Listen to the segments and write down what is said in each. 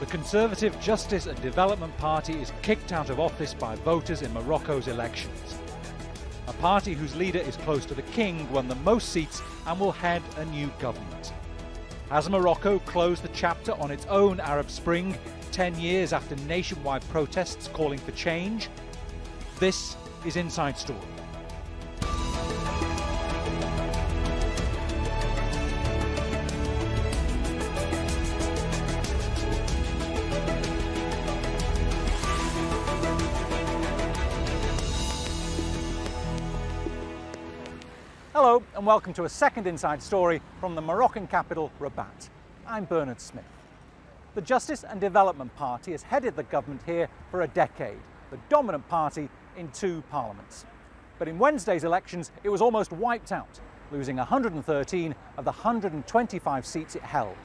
The Conservative Justice and Development Party is kicked out of office by voters in Morocco's elections. A party whose leader is close to the king won the most seats and will head a new government. Has Morocco closed the chapter on its own Arab Spring 10 years after nationwide protests calling for change? This is Inside Story. Hello and welcome to a second Inside Story from the Moroccan capital, Rabat. I'm Bernard Smith. The Justice and Development Party has headed the government here for a decade, the dominant party in 2 parliaments. But in Wednesday's elections, it was almost wiped out, losing 113 of the 125 seats it held.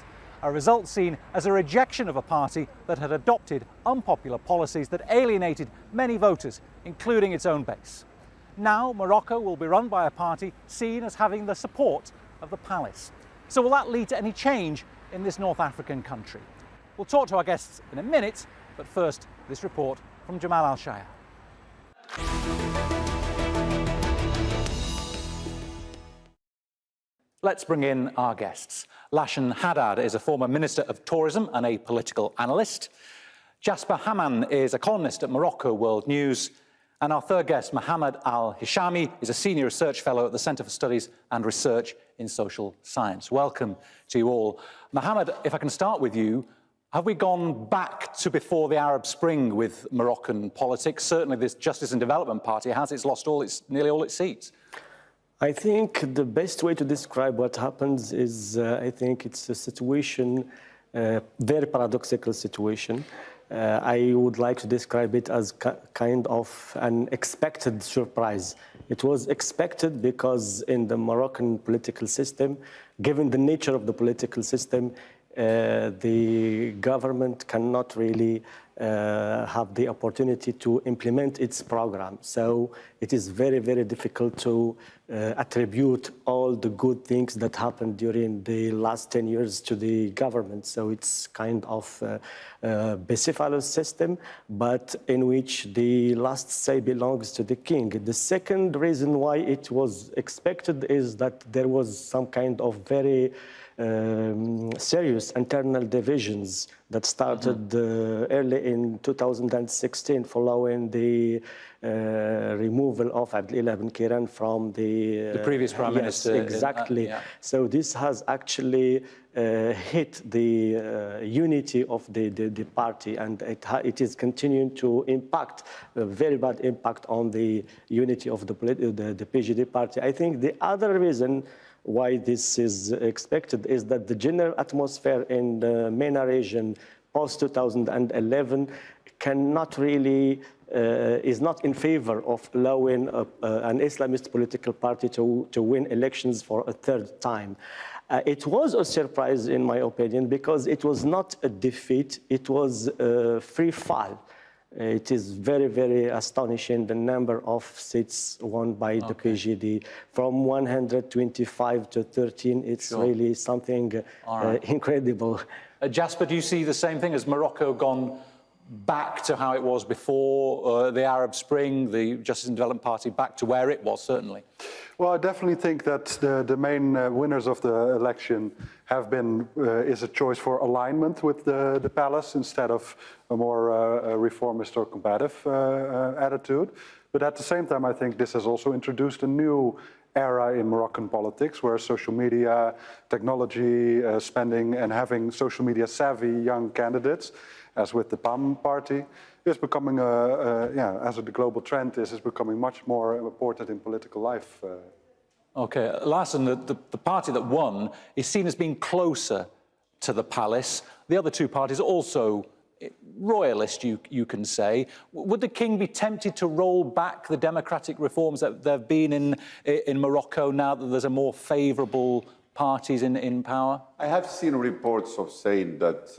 A result seen as a rejection of a party that had adopted unpopular policies that alienated many voters, including its own base. Now Morocco will be run by a party seen as having the support of the palace. So will that lead to any change in this North African country? We'll talk to our guests in a minute, but first, this report from Jamal Al-Shaya. Let's bring in our guests. Lashan Haddad is a former Minister of Tourism and a political analyst. Jasper Haman is a columnist at Morocco World News. And our third guest, Mohammed Al-Hishami, is a Senior Research Fellow at the Centre for Studies and Research in Social Science. Welcome to you all. Mohammed, if I can start with you, have we gone back to before the Arab Spring with Moroccan politics? Certainly this Justice and Development Party has. It's lost nearly all its seats. I think the best way to describe what happens is, I think it's a situation, very paradoxical situation. I would like to describe it as kind of an expected surprise. It was expected because in the Moroccan political system, given the nature of the political system, the government cannot really have the opportunity to implement its program. So it is very, very difficult to attribute all the good things that happened during the last 10 years to the government. So it's kind of a Bucephalus system, but in which the last say belongs to the king. The second reason why it was expected is that there was some kind of very serious internal divisions that started early in 2016 following the removal of Abdel Ben Kiran from the previous Prime Minister. Exactly. Yeah. So this has actually hit the unity of the party, and it is continuing to impact, a very bad impact on the unity of the PJD party. I think the other reason why this is expected is that the general atmosphere in the MENA region post-2011 cannot really, is not in favor of allowing an Islamist political party to win elections for a third time. It was a surprise, in my opinion, because it was not a defeat, it was a free fall. It is very, very astonishing, the number of seats won by the PJD. From 125 to 13, it's really something incredible. Jasper, do you see the same thing? Has Morocco gone back to how it was before the Arab Spring, the Justice and Development Party, back to where it was, certainly? Well, I definitely think that the main winners of the election have been, is a choice for alignment with the palace instead of a more reformist or combative attitude. But at the same time, I think this has also introduced a new era in Moroccan politics where social media, technology, spending and having social media savvy young candidates, as with the PAM party, is becoming, as the global trend is becoming much more important in political life. Okay, Larson, the party that won is seen as being closer to the palace. The other 2 parties are also royalist, you can say. Would the king be tempted to roll back the democratic reforms that there have been in Morocco now that there's a more favourable parties in power? I have seen reports of saying that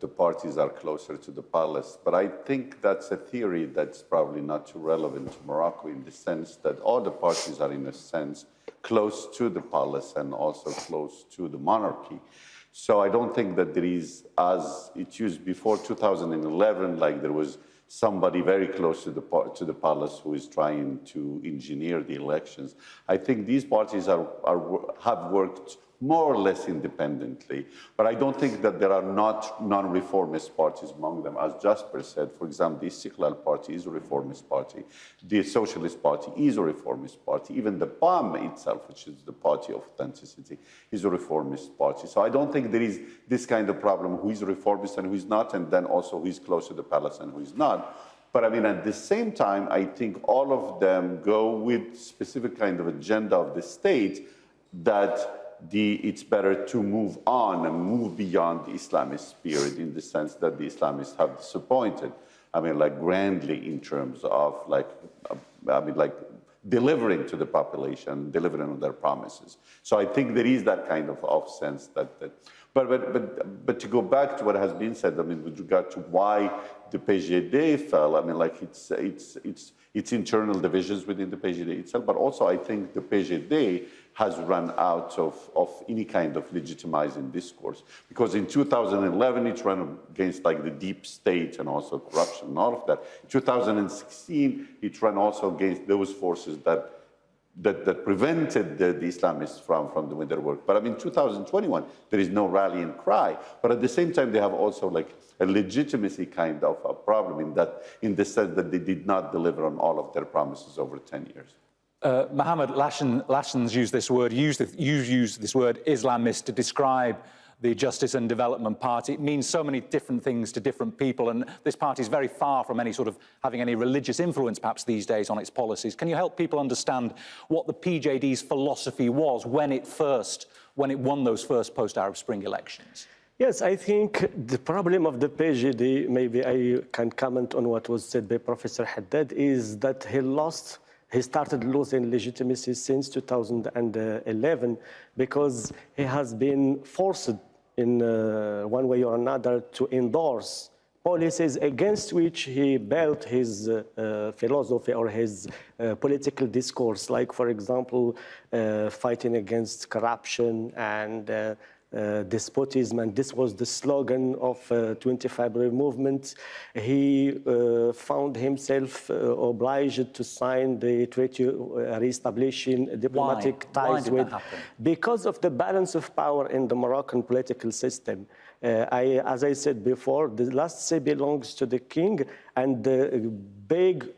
the parties are closer to the palace, but I think that's a theory that's probably not too relevant to Morocco in the sense that all the parties are, in a sense, close to the palace and also close to the monarchy. So I don't think that there is, as it used before 2011, like there was somebody very close to the palace who is trying to engineer the elections. I think these parties have worked more or less independently, but I don't think that there are not non-reformist parties among them. As Jasper said, for example, the Istiqlal party is a reformist party. The Socialist party is a reformist party. Even the PAM itself, which is the party of authenticity, is a reformist party. So I don't think there is this kind of problem, who is a reformist and who is not, and then also who is close to the palace and who is not. But I mean, at the same time, I think all of them go with specific kind of agenda of the state that it's better to move on and move beyond the Islamist spirit, in the sense that the Islamists have disappointed. I mean, like grandly in terms of delivering to the population, delivering on their promises. So I think there is that kind of sense but to go back to what has been said, I mean, with regard to why the PJD fell, I mean, like it's internal divisions within the PJD itself, but also I think the PJD has run out of any kind of legitimizing discourse. Because in 2011, it ran against like the deep state and also corruption and all of that. In 2016, it ran also against those forces that prevented the Islamists from doing their work. But I mean, 2021, there is no rallying cry. But at the same time, they have also like a legitimacy kind of a problem in the sense that they did not deliver on all of their promises over 10 years. Mohammed, Lassen's used this word, you used this word Islamist to describe the Justice and Development Party. It means so many different things to different people, and this party is very far from any sort of having any religious influence perhaps these days on its policies. Can you help people understand what the PJD's philosophy was when it won those first post-Arab Spring elections? Yes, I think the problem of the PJD, maybe I can comment on what was said by Professor Haddad, is that he started losing legitimacy since 2011 because he has been forced in one way or another to endorse policies against which he built his philosophy or his political discourse, like, for example, fighting against corruption and despotism, and this was the slogan of 25 February movement. He found himself obliged to sign the treaty re-establishing diplomatic ties with, because of the balance of power in the Moroccan political system. As I said before, the last say belongs to the king, and the big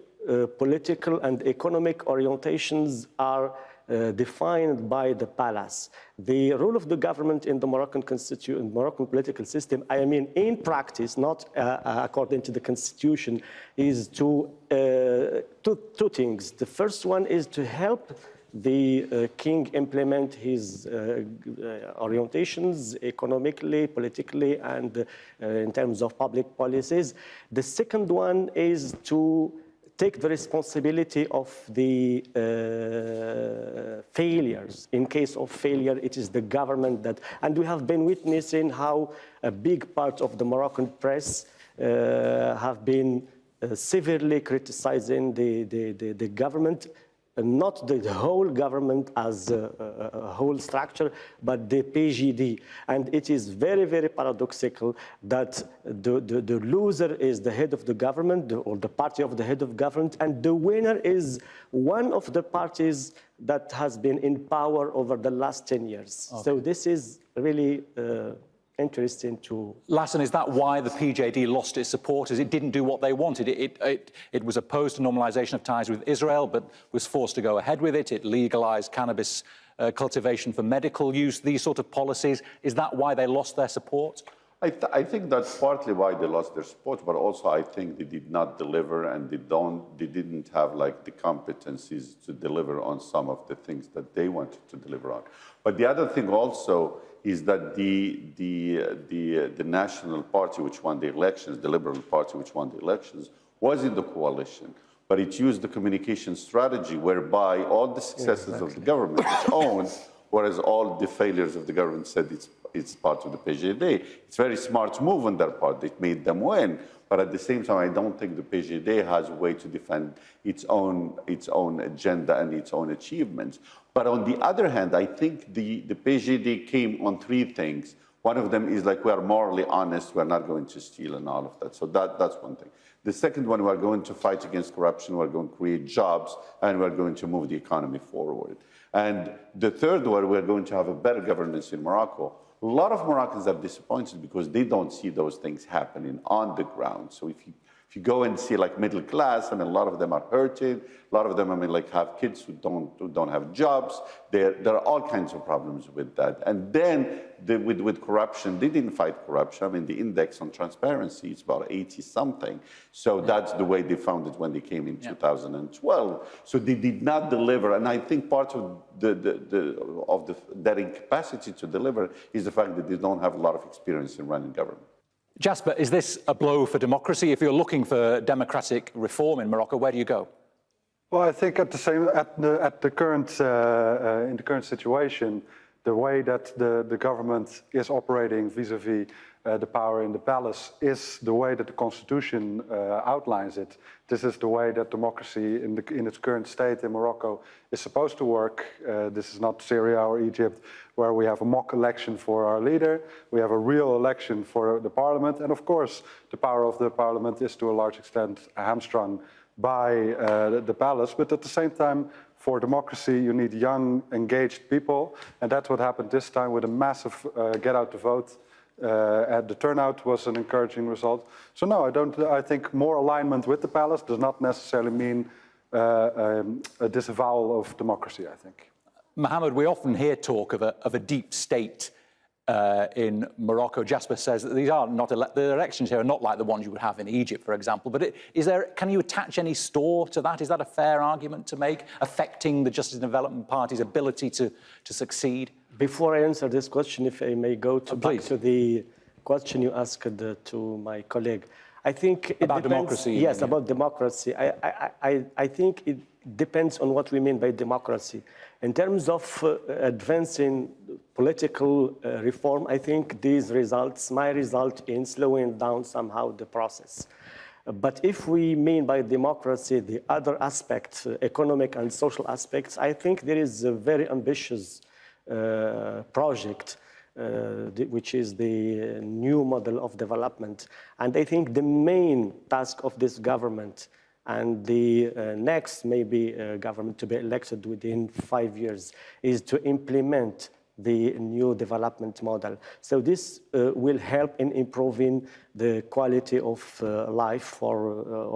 political and economic orientations are defined by the palace. The role of the government in the Moroccan political system, I mean, in practice, not according to the constitution, is two things. The first one is to help the king implement his orientations economically, politically, and in terms of public policies. The second one is to take the responsibility of the failures. In case of failure, it is the government that, and we have been witnessing how a big part of the Moroccan press have been severely criticizing the government, not the whole government as a whole structure, but the PJD. And it is very, very paradoxical that the loser is the head of the government, or the party of the head of government, and the winner is one of the parties that has been in power over the last 10 years. Okay. So this is really interesting to... Lassen, is that why the PJD lost its supporters? It didn't do what they wanted. It was opposed to normalization of ties with Israel, but was forced to go ahead with it. It legalized cannabis cultivation for medical use, these sort of policies. Is that why they lost their support? I think that's partly why they lost their support, but also I think they did not deliver, and they didn't have like the competencies to deliver on some of the things that they wanted to deliver on. But the other thing also is that the National Party, which won the elections, the Liberal Party, which won the elections, was in the coalition, but it used the communication strategy whereby all the successes of the government is owned, whereas all the failures of the government said it's part of the PJD. It's a very smart move on their part. It made them win. But at the same time, I don't think the PJD has a way to defend its own agenda and its own achievements. But on the other hand, I think the PJD came on three things One of them is like, we are morally honest, we're not going to steal and all of that. So that's one thing. The second one, we're going to fight against corruption, we're going to create jobs, and we're going to move the economy forward. And the third one, we're going to have a better governance in Morocco. A lot of Moroccans are disappointed because they don't see those things happening on the ground. So if you go and see like middle class, I mean, a lot of them are hurting. A lot of them, I mean, like have kids who don't have jobs. There are all kinds of problems with that. And then with corruption, they didn't fight corruption. I mean, the index on transparency is about 80 something. So that's the way they found it when they came in 2012. So they did not deliver. And I think part of their incapacity to deliver is the fact that they don't have a lot of experience in running government. Jasper, is this a blow for democracy? If you're looking for democratic reform in Morocco, where do you go? Well, I think in the current situation, the way that the government is operating vis-a-vis the power in the palace is the way that the constitution outlines it. This is the way that democracy in its current state in Morocco is supposed to work. This is not Syria or Egypt, where we have a mock election for our leader. We have a real election for the parliament. And of course, the power of the parliament is to a large extent hamstrung by the palace. But at the same time, for democracy, you need young, engaged people. And that's what happened this time with a massive get out the vote. And the turnout was an encouraging result. So no, I think more alignment with the palace does not necessarily mean a disavowal of democracy, I think. Mohammed, we often hear talk of a deep state in Morocco. Jasper says that these are not the elections here are not like the ones you would have in Egypt, for example. But can you attach any store to that? Is that a fair argument to make, affecting the Justice and Development Party's ability to succeed? Before I answer this question, if I may go back to the question you asked to my colleague, I think it about depends, democracy. Yes, about democracy. I think it depends on what we mean by democracy. In terms of advancing political reform, I think these results might result in slowing down somehow the process. But if we mean by democracy the other aspects, economic and social aspects, I think there is a very ambitious project, which is the new model of development. And I think the main task of this government and the next maybe government to be elected within 5 years is to implement the new development model. So this will help in improving the quality of life for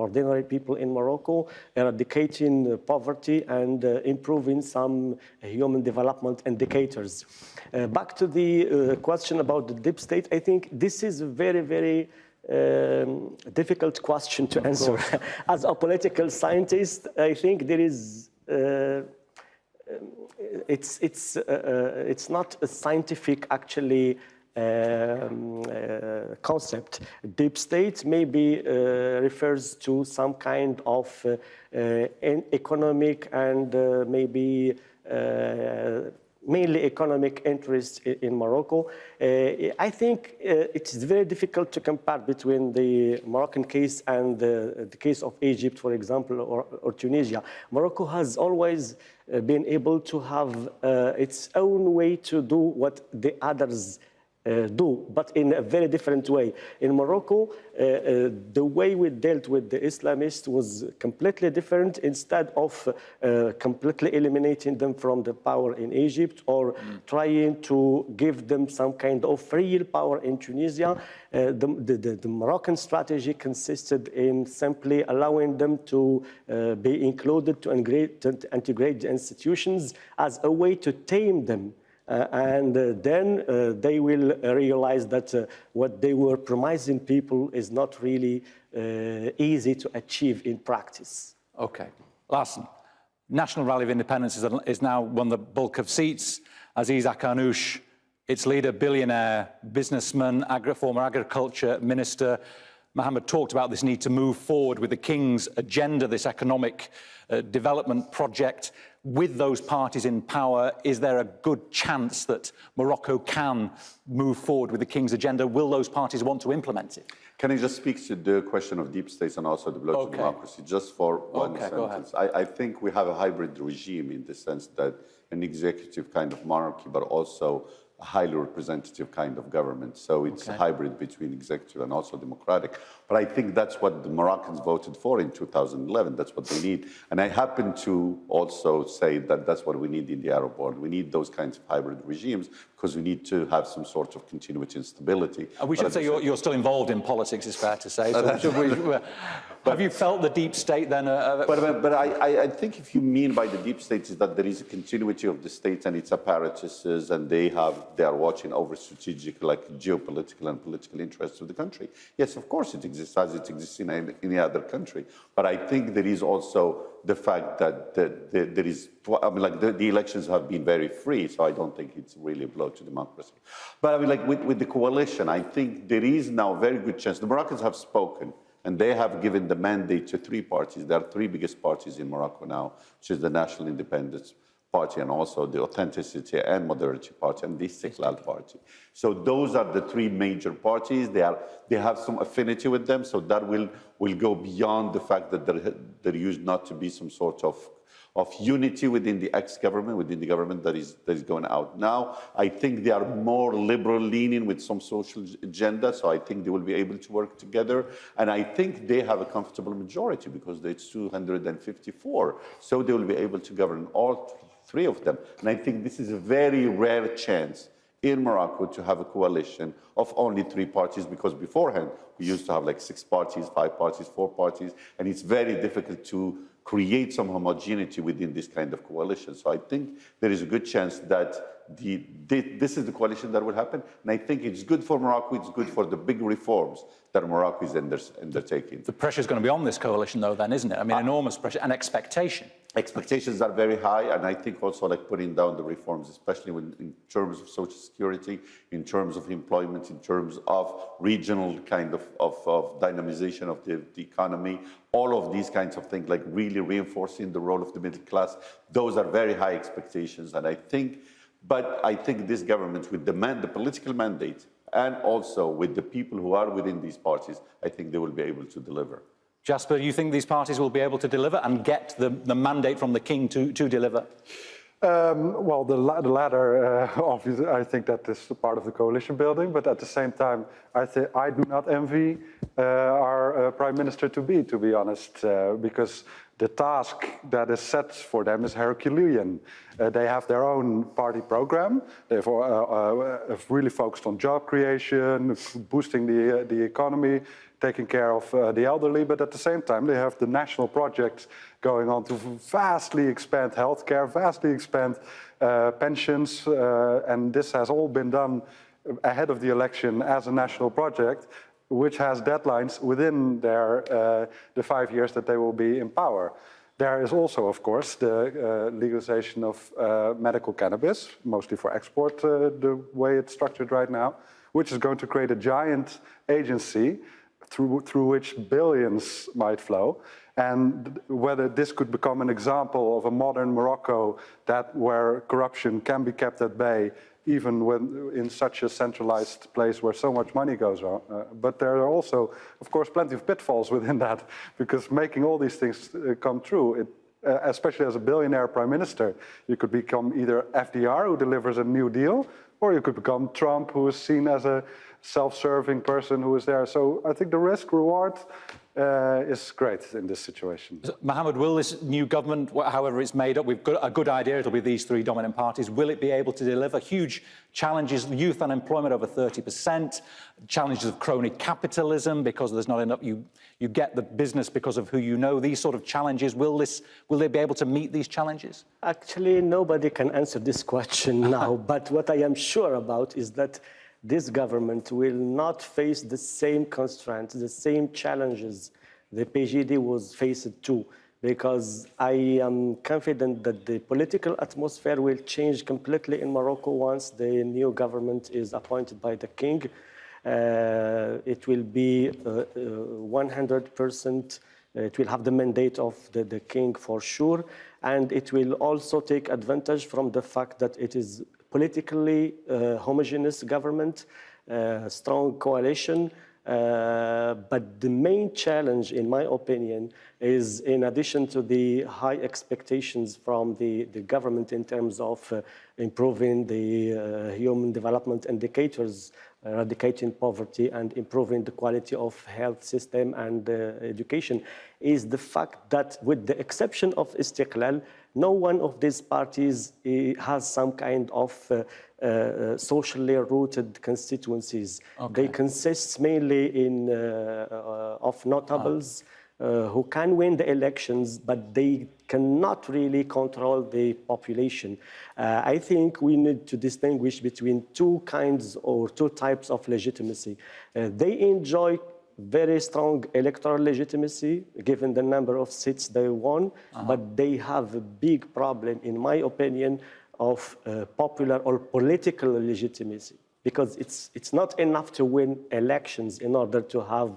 ordinary people in Morocco, eradicating poverty and improving some human development indicators. Back to the question about the deep state, I think this is a very, very difficult question to answer. As a political scientist, I think there is it's not a scientific actually concept. Deep state maybe refers to some kind of economic and maybe mainly economic interest in Morocco. I think it's very difficult to compare between the Moroccan case and the case of Egypt, for example, or Tunisia. Morocco has always been able to have its own way to do what the others do, but in a very different way. In Morocco, the way we dealt with the Islamists was completely different. Instead of completely eliminating them from the power in Egypt or trying to give them some kind of real power in Tunisia, the Moroccan strategy consisted in simply allowing them to be included, to integrate the institutions as a way to tame them. And then they will realize that what they were promising people is not really easy to achieve in practice. Okay. Larson, National Rally of Independence is now won the bulk of seats. Aziz Akanouche, its leader, billionaire, businessman, former agriculture minister. Mohammed talked about this need to move forward with the King's agenda, this economic development project. With those parties in power, is there a good chance that Morocco can move forward with the King's agenda? Will those parties want to implement it? Can I just speak to the question of deep states and also the blow to democracy, just for one sentence? I think we have a hybrid regime in the sense that an executive kind of monarchy, but also a highly representative kind of government. So it's a hybrid between executive and also democratic. But I think that's what the Moroccans voted for in 2011. That's what they need. And I happen to also say that that's what we need in the Arab world. We need those kinds of hybrid regimes because we need to have some sort of continuity and stability. We should say you're still involved in politics, it's fair to say. So have you felt the deep state then? But I think if you mean by the deep state is that there is a continuity of the state and its apparatuses, and they are watching over strategic, like geopolitical and political interests of the country. Yes, of course it exists as it exists in any other country. But I think there is also the fact that there is, I mean, like the elections have been very free, so I don't think it's really a blow to democracy. But I mean, like with the coalition, I think there is now a very good chance. The Moroccans have spoken, and they have given the mandate to three parties. There are three biggest parties in Morocco now, which is the National Independence Party and also the Authenticity and Modernity Party and the Istiqlal Party. So those are the three major parties. They have some affinity with them, so that will go beyond the fact that there used not to be some sort of unity within the ex-government, within the government that is going out now. I think they are more liberal leaning with some social agenda, so I think they will be able to work together. And I think they have a comfortable majority because it's 254, so they will be able to govern all three of them. And I think this is a very rare chance in Morocco to have a coalition of only three parties, because beforehand we used to have like 6 parties, 5 parties, 4 parties, and it's very difficult to create some homogeneity within this kind of coalition. So I think there is a good chance that this is the coalition that will happen. And I think it's good for Morocco, it's good for the big reforms that Morocco is undertaking. The pressure is going to be on this coalition though then, isn't it? I mean, enormous pressure and expectation. Expectations are very high, and I think also like putting down the reforms, especially in terms of social security, in terms of employment, in terms of regional kind of dynamization of the economy, all of these kinds of things, like really reinforcing the role of the middle class. Those are very high expectations, and I think this government, with the political mandate and also with the people who are within these parties, I think they will be able to deliver. Jasper, do you think these parties will be able to deliver and get the mandate from the king to deliver? Well, the latter, obviously, I think that is part of the coalition building, but at the same time, I do not envy our Prime Minister to be honest, because the task that is set for them is Herculean. They have their own party program. They've really focused on job creation, boosting the economy, taking care of the elderly, but at the same time, they have the national project going on to vastly expand healthcare, vastly expand pensions, and this has all been done ahead of the election as a national project, which has deadlines within the 5 years that they will be in power. There is also, of course, the legalization of medical cannabis, mostly for export, the way it's structured right now, which is going to create a giant agency through which billions might flow, and whether this could become an example of a modern Morocco where corruption can be kept at bay, even when in such a centralized place where so much money goes on. But there are also, of course, plenty of pitfalls within that, because making all these things come true, especially as a billionaire prime minister, you could become either FDR, who delivers a New Deal, or you could become Trump, who is seen as a self-serving person who is there. So I think the risk-reward is great in this situation. Mohammed, will this new government, however it's made up, we've got a good idea it'll be these three dominant parties, will it be able to deliver? Huge challenges, youth unemployment over 30%, challenges of crony capitalism because there's not enough, you get the business because of who you know, these sort of challenges, will they be able to meet these challenges? Actually, nobody can answer this question now, but what I am sure about is that this government will not face the same constraints, the same challenges the PJD was faced to, because I am confident that the political atmosphere will change completely in Morocco once the new government is appointed by the king. It will be 100%, it will have the mandate of the king for sure, and it will also take advantage from the fact that it is politically homogeneous government, strong coalition, But the main challenge, in my opinion, is in addition to the high expectations from the government in terms of improving the human development indicators, eradicating poverty and improving the quality of health system and education, is the fact that with the exception of Istiqlal, no one of these parties has some kind of socially rooted constituencies. Okay. They consist mainly of notables who can win the elections, but they cannot really control the population. I think we need to distinguish between two kinds or two types of legitimacy. They enjoy very strong electoral legitimacy, given the number of seats they won, but they have a big problem, in my opinion, of popular or political legitimacy, because it's not enough to win elections in order to have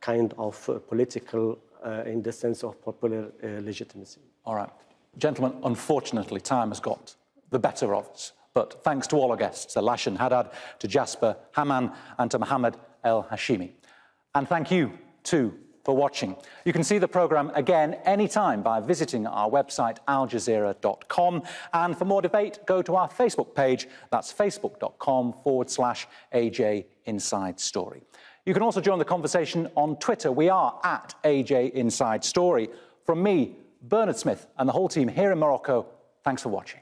kind of political, in the sense of popular legitimacy. All right. Gentlemen, unfortunately, time has got the better of us. But thanks to all our guests, to Lashan Haddad, to Jasper Haman, and to Mohammed El Hashimi. And thank you, too, for watching. You can see the programme again anytime by visiting our website, aljazeera.com. And for more debate, go to our Facebook page. That's facebook.com/AJ Inside Story. You can also join the conversation on Twitter. We are at AJ Inside Story. From me, Bernard Smith, and the whole team here in Morocco, thanks for watching.